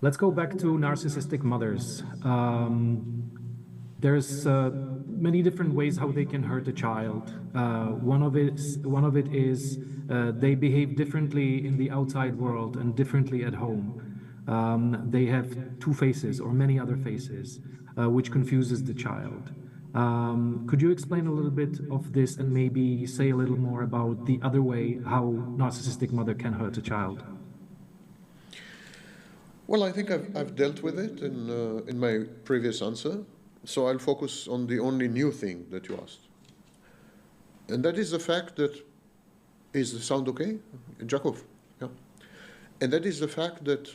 Let's go back to narcissistic mothers. There's many different ways how they can hurt a child. One of it is they behave differently in the outside world and differently at home. They have two faces or many other faces, which confuses the child. Could you explain a little bit of this and maybe say a little more about the other way how narcissistic mother can hurt a child? Well, I think I've dealt with it in my previous answer, so I'll focus on the only new thing that you asked. And that is the fact that, is the sound okay? Jacob? Yeah. And that is the fact that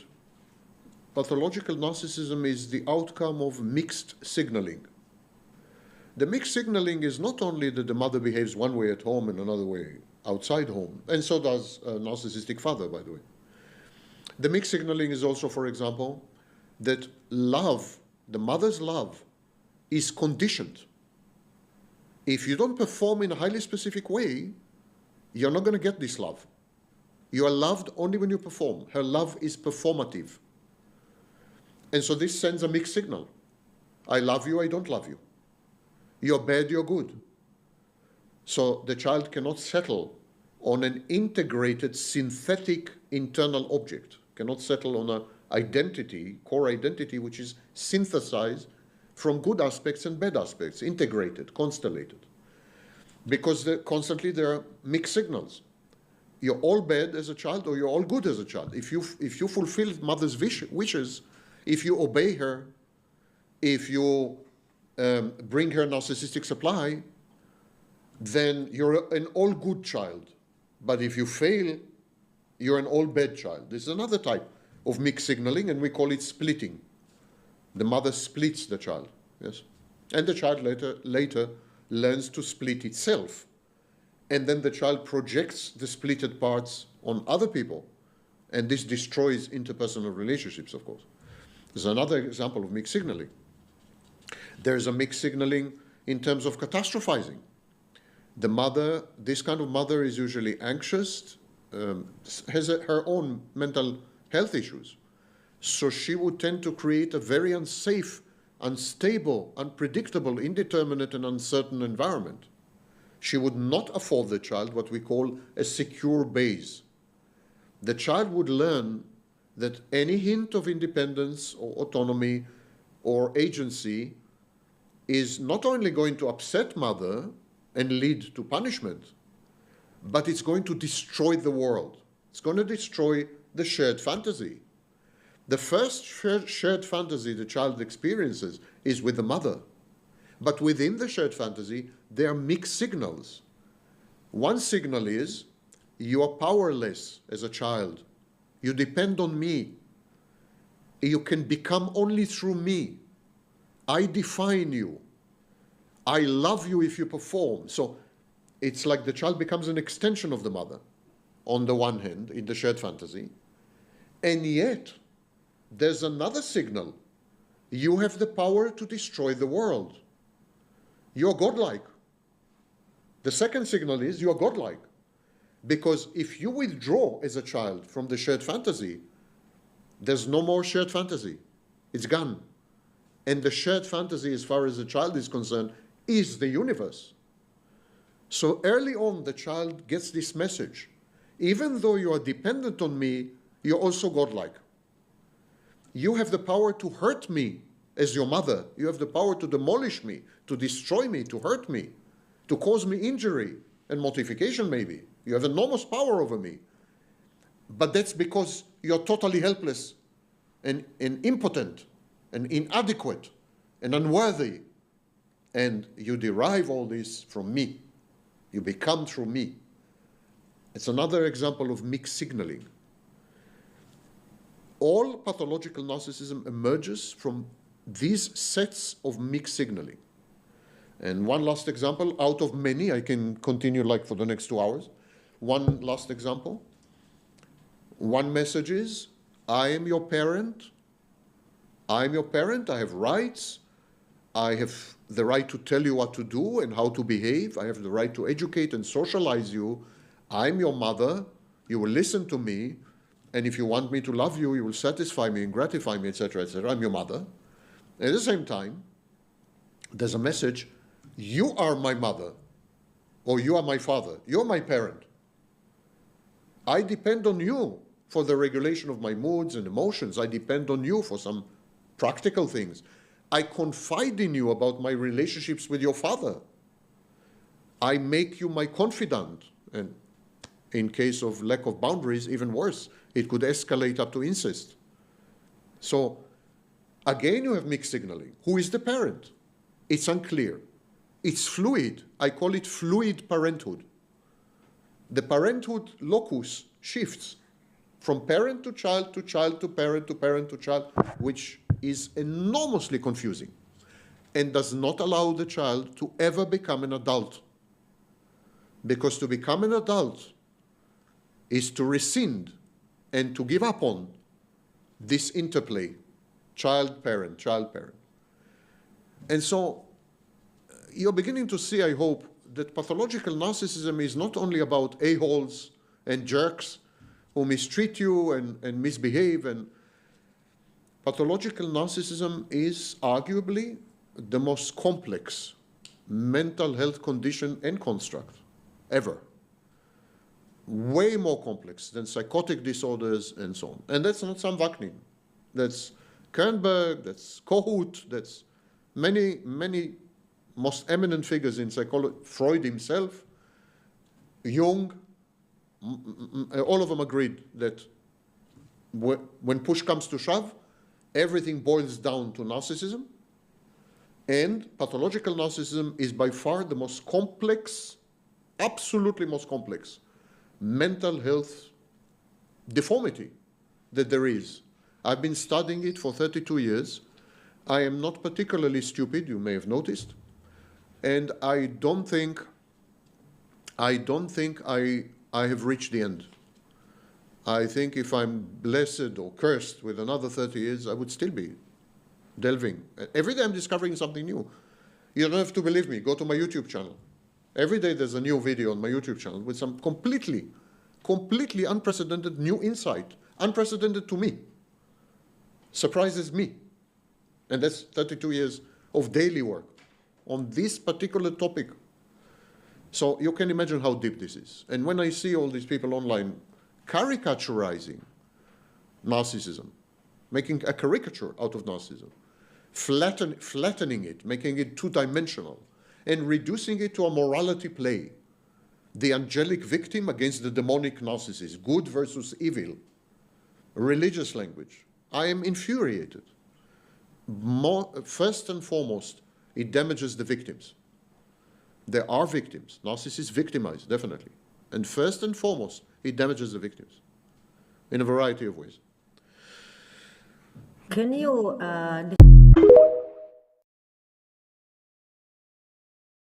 pathological narcissism is the outcome of mixed signaling. The mixed signaling is not only that the mother behaves one way at home and another way outside home, and so does a narcissistic father, by the way. The mixed signaling is also, for example, that love, the mother's love, is conditioned. If you don't perform in a highly specific way, you're not going to get this love. You are loved only when you perform. Her love is performative. And so this sends a mixed signal. I love you, I don't love you. You're bad, you're good. So the child cannot settle on an integrated synthetic internal object, cannot settle on an identity, core identity, which is synthesized from good aspects and bad aspects, integrated, constellated. Because constantly there are mixed signals. You're all bad as a child or you're all good as a child. If you fulfill mother's wishes, if you obey her, if you bring her narcissistic supply, then you're an all good child. But if you fail, you're an all bad child. This is another type of mixed signaling, and we call it splitting. The mother splits the child, yes? And the child later learns to split itself. And then the child projects the splitted parts on other people. And this destroys interpersonal relationships, of course. There's another example of mixed signaling. There's a mixed signaling in terms of catastrophizing. The mother, this kind of mother is usually anxious, has her own mental health issues. So she would tend to create a very unsafe, unstable, unpredictable, indeterminate, and uncertain environment. She would not afford the child what we call a secure base. The child would learn that any hint of independence or autonomy or agency is not only going to upset mother and lead to punishment, but it's going to destroy the world. It's going to destroy the shared fantasy. The first shared fantasy the child experiences is with the mother. But within the shared fantasy, there are mixed signals. One signal is, you are powerless as a child. You depend on me. You can become only through me. I define you. I love you if you perform. So it's like the child becomes an extension of the mother, on the one hand, in the shared fantasy. And yet, there's another signal. You have the power to destroy the world. You're godlike. The second signal is you're godlike. Because if you withdraw as a child from the shared fantasy, there's no more shared fantasy. It's gone. And the shared fantasy, as far as the child is concerned, is the universe. So early on, the child gets this message. Even though you are dependent on me, you're also godlike. You have the power to hurt me as your mother. You have the power to demolish me, to destroy me, to hurt me, to cause me injury and mortification maybe. You have enormous power over me. But that's because you're totally helpless and impotent and inadequate and unworthy. And you derive all this from me. You become through me. It's another example of mixed signaling. All pathological narcissism emerges from these sets of mixed signaling. And one last example, out of many, I can continue like for the next 2 hours. One last example. One message is, I am your parent. I am your parent. I have rights. I have the right to tell you what to do and how to behave. I have the right to educate and socialize you. I'm your mother. You will listen to me. And if you want me to love you, you will satisfy me and gratify me, etc., etc. I'm your mother. At the same time, there's a message, you are my mother, or you are my father, you're my parent. I depend on you for the regulation of my moods and emotions. I depend on you for some practical things. I confide in you about my relationships with your father. I make you my confidant. And in case of lack of boundaries, even worse, it could escalate up to incest. So again, you have mixed signaling. Who is the parent? It's unclear. It's fluid. I call it fluid parenthood. The parenthood locus shifts from parent to child to child to parent to parent to child, which is enormously confusing and does not allow the child to ever become an adult. Because to become an adult is to rescind and to give up on this interplay, child-parent, child-parent. And so you're beginning to see, I hope, that pathological narcissism is not only about a-holes and jerks who mistreat you and misbehave. And pathological narcissism is arguably the most complex mental health condition and construct ever. Way more complex than psychotic disorders and so on. And that's not Sam Vaknin. That's Kernberg, that's Kohut, that's many, many most eminent figures in psychology, Freud himself, Jung, all of them agreed that when push comes to shove, everything boils down to narcissism, and pathological narcissism is by far the most complex, absolutely most complex mental health deformity that there is. I've been studying it for 32 years. I am not particularly stupid, you may have noticed, and I don't think I have reached the end. I think if I'm blessed or cursed with another 30 years, I would still be delving. Every day I'm discovering something new. You don't have to believe me. Go to my YouTube channel. Every day there's a new video on my YouTube channel with some completely unprecedented new insight, unprecedented to me. Surprises me. And that's 32 years of daily work on this particular topic. So you can imagine how deep this is. And when I see all these people online caricaturizing narcissism, making a caricature out of narcissism, flattening it, making it two-dimensional, and reducing it to a morality play, the angelic victim against the demonic narcissist, good versus evil, religious language, I am infuriated. First and foremost, it damages the victims. There are victims. Narcissists victimize, definitely. And first and foremost, it damages the victims in a variety of ways. Can you